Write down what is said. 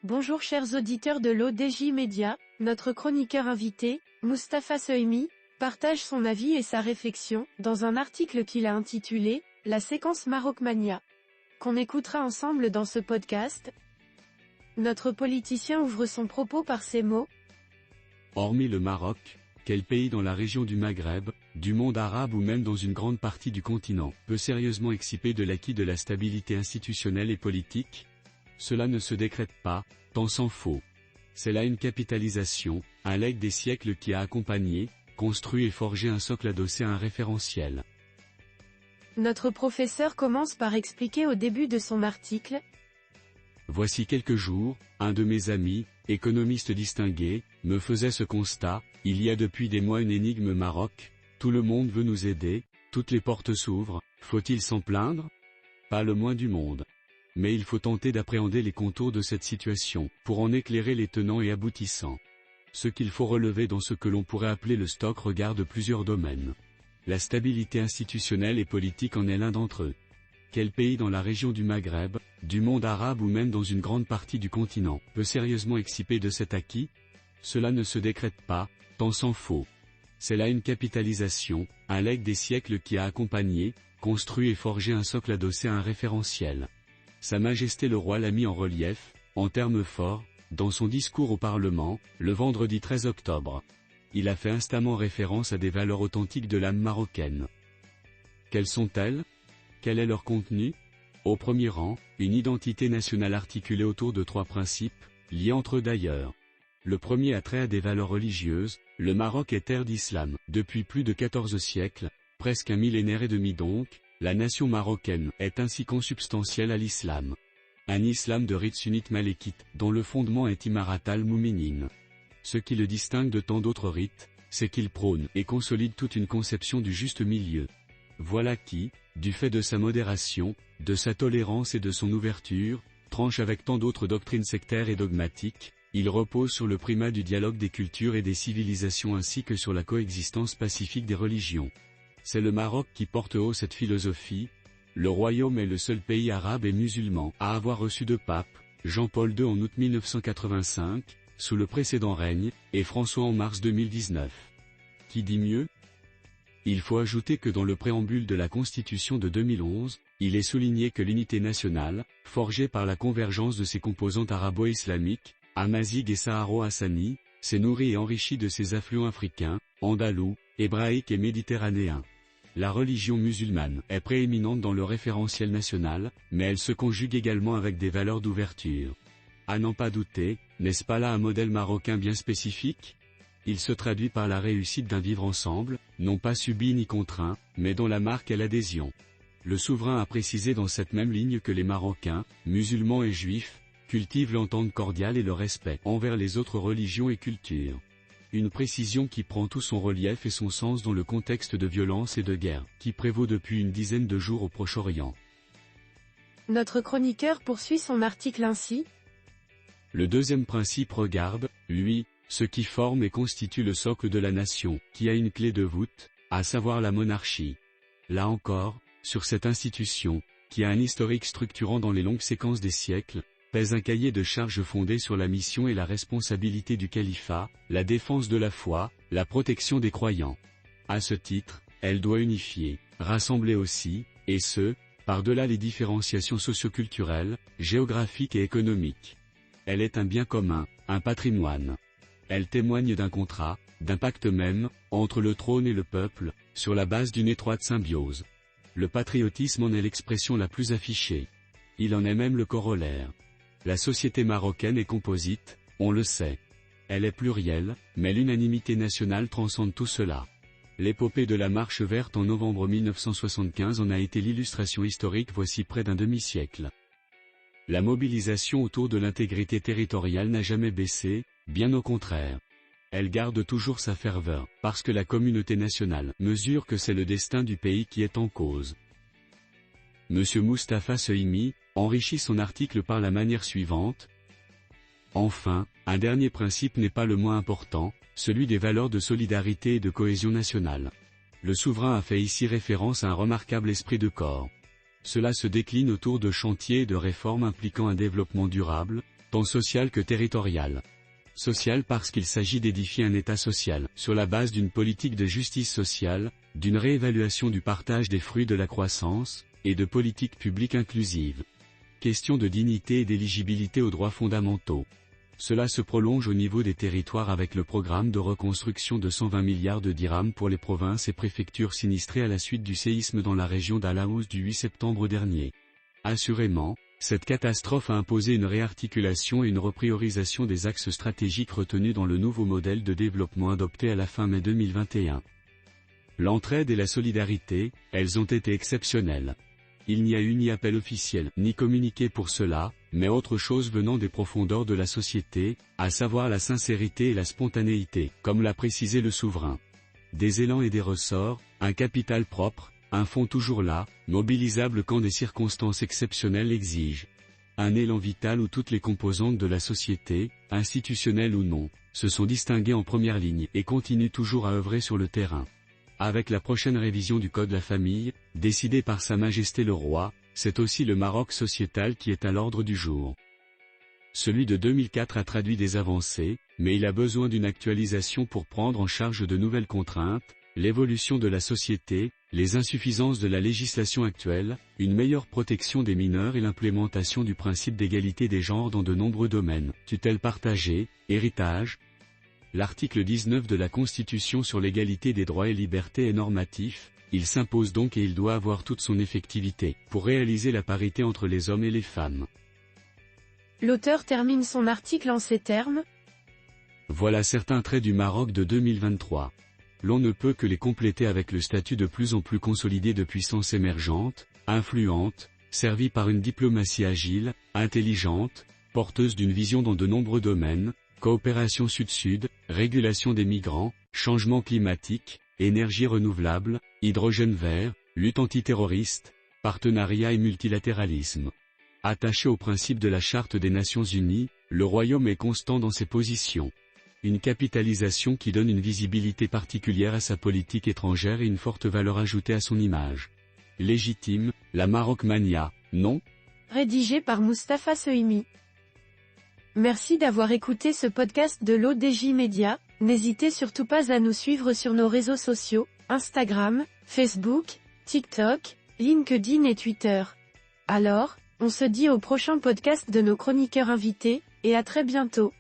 Bonjour chers auditeurs de l'ODJ Média, notre chroniqueur invité, Mustapha Sohimi, partage son avis et sa réflexion, dans un article qu'il a intitulé « La séquence Marocmania », qu'on écoutera ensemble dans ce podcast. Notre politicien ouvre son propos par ces mots. Hormis le Maroc, quel pays dans la région du Maghreb, du monde arabe ou même dans une grande partie du continent, peut sérieusement exciper de l'acquis de la stabilité institutionnelle et politique? Cela ne se décrète pas, tant s'en faut. C'est là une capitalisation, un legs des siècles qui a accompagné, construit et forgé un socle adossé à un référentiel. Notre professeur commence par expliquer au début de son article. Voici quelques jours, un de mes amis, économiste distingué, me faisait ce constat: il y a depuis des mois une énigme Maroc, tout le monde veut nous aider, toutes les portes s'ouvrent, faut-il s'en plaindre? Pas le moins du monde. Mais il faut tenter d'appréhender les contours de cette situation, pour en éclairer les tenants et aboutissants. Ce qu'il faut relever dans ce que l'on pourrait appeler le stock regarde plusieurs domaines. La stabilité institutionnelle et politique en est l'un d'entre eux. Quel pays dans la région du Maghreb, du monde arabe ou même dans une grande partie du continent, peut sérieusement exciper de cet acquis? Cela ne se décrète pas, tant s'en faut. C'est là une capitalisation, un legs des siècles qui a accompagné, construit et forgé un socle adossé à un référentiel. Sa Majesté le Roi l'a mis en relief, en termes forts, dans son discours au Parlement, le vendredi 13 octobre. Il a fait instamment référence à des valeurs authentiques de l'âme marocaine. Quelles sont-elles? Quel est leur contenu? Au premier rang, une identité nationale articulée autour de trois principes, liés entre eux d'ailleurs. Le premier a trait à des valeurs religieuses. Le Maroc est terre d'islam, depuis plus de 14 siècles, presque un millénaire et demi donc. La nation marocaine est ainsi consubstantielle à l'islam. Un islam de rite sunnite malékite, dont le fondement est Imarat al-Mouminin. Ce qui le distingue de tant d'autres rites, c'est qu'il prône et consolide toute une conception du juste milieu. Voilà qui, du fait de sa modération, de sa tolérance et de son ouverture, tranche avec tant d'autres doctrines sectaires et dogmatiques. Il repose sur le primat du dialogue des cultures et des civilisations ainsi que sur la coexistence pacifique des religions. C'est le Maroc qui porte haut cette philosophie. Le royaume est le seul pays arabe et musulman à avoir reçu de pape, Jean-Paul II en août 1985, sous le précédent règne, et François en mars 2019. Qui dit mieux? Il faut ajouter que dans le préambule de la Constitution de 2011, il est souligné que l'unité nationale, forgée par la convergence de ses composantes arabo-islamiques, amazighes et saharo-hassani, s'est nourrie et enrichie de ses affluents africains, andalous, hébraïques et méditerranéens. La religion musulmane est prééminente dans le référentiel national, mais elle se conjugue également avec des valeurs d'ouverture. À n'en pas douter, n'est-ce pas là un modèle marocain bien spécifique? Il se traduit par la réussite d'un vivre ensemble, non pas subi ni contraint, mais dont la marque est l'adhésion. Le souverain a précisé dans cette même ligne que les Marocains, musulmans et juifs, cultivent l'entente cordiale et le respect envers les autres religions et cultures. Une précision qui prend tout son relief et son sens dans le contexte de violence et de guerre, qui prévaut depuis une dizaine de jours au Proche-Orient. Notre chroniqueur poursuit son article ainsi. Le deuxième principe regarde, lui, ce qui forme et constitue le socle de la nation, qui a une clé de voûte, à savoir la monarchie. Là encore, sur cette institution, qui a un historique structurant dans les longues séquences des siècles, pèse un cahier de charges fondé sur la mission et la responsabilité du califat, la défense de la foi, la protection des croyants. À ce titre, elle doit unifier, rassembler aussi, et ce, par-delà les différenciations socioculturelles, géographiques et économiques. Elle est un bien commun, un patrimoine. Elle témoigne d'un contrat, d'un pacte même, entre le trône et le peuple, sur la base d'une étroite symbiose. Le patriotisme en est l'expression la plus affichée. Il en est même le corollaire. La société marocaine est composite, on le sait. Elle est plurielle, mais l'unanimité nationale transcende tout cela. L'épopée de la Marche verte en novembre 1975 en a été l'illustration historique voici près d'un demi-siècle. La mobilisation autour de l'intégrité territoriale n'a jamais baissé, bien au contraire. Elle garde toujours sa ferveur, parce que la communauté nationale mesure que c'est le destin du pays qui est en cause. Monsieur Mustapha Sohimi enrichit son article par la manière suivante. Enfin, un dernier principe n'est pas le moins important, celui des valeurs de solidarité et de cohésion nationale. Le souverain a fait ici référence à un remarquable esprit de corps. Cela se décline autour de chantiers et de réformes impliquant un développement durable, tout en tant social que territorial. Social parce qu'il s'agit d'édifier un État social, sur la base d'une politique de justice sociale, d'une réévaluation du partage des fruits de la croissance, et de politiques publiques inclusives. Question de dignité et d'éligibilité aux droits fondamentaux. Cela se prolonge au niveau des territoires avec le programme de reconstruction de 120 milliards de dirhams pour les provinces et préfectures sinistrées à la suite du séisme dans la région d'Al-Haouz du 8 septembre dernier. Assurément, cette catastrophe a imposé une réarticulation et une repriorisation des axes stratégiques retenus dans le nouveau modèle de développement adopté à la fin mai 2021. L'entraide et la solidarité, elles ont été exceptionnelles. Il n'y a eu ni appel officiel, ni communiqué pour cela, mais autre chose venant des profondeurs de la société, à savoir la sincérité et la spontanéité, comme l'a précisé le souverain. Des élans et des ressorts, un capital propre, un fonds toujours là, mobilisable quand des circonstances exceptionnelles exigent. Un élan vital où toutes les composantes de la société, institutionnelles ou non, se sont distinguées en première ligne et continuent toujours à œuvrer sur le terrain. Avec la prochaine révision du Code de la famille, décidée par Sa Majesté le Roi, c'est aussi le Maroc sociétal qui est à l'ordre du jour. Celui de 2004 a traduit des avancées, mais il a besoin d'une actualisation pour prendre en charge de nouvelles contraintes, l'évolution de la société, les insuffisances de la législation actuelle, une meilleure protection des mineurs et l'implémentation du principe d'égalité des genres dans de nombreux domaines, tutelle partagée, héritage. L'article 19 de la Constitution sur l'égalité des droits et libertés est normatif, il s'impose donc et il doit avoir toute son effectivité, pour réaliser la parité entre les hommes et les femmes. L'auteur termine son article en ces termes. Voilà certains traits du Maroc de 2023. L'on ne peut que les compléter avec le statut de plus en plus consolidé de puissance émergente, influente, servie par une diplomatie agile, intelligente, porteuse d'une vision dans de nombreux domaines, coopération sud-sud, régulation des migrants, changement climatique, énergie renouvelable, hydrogène vert, lutte antiterroriste, partenariat et multilatéralisme. Attaché au principe de la Charte des Nations Unies, le Royaume est constant dans ses positions. Une capitalisation qui donne une visibilité particulière à sa politique étrangère et une forte valeur ajoutée à son image. Légitime, la Marocmania, non ? Rédigé par Mustapha Sohimi. Merci d'avoir écouté ce podcast de l'ODJ Média. N'hésitez surtout pas à nous suivre sur nos réseaux sociaux, Instagram, Facebook, TikTok, LinkedIn et Twitter. Alors, on se dit au prochain podcast de nos chroniqueurs invités, et à très bientôt.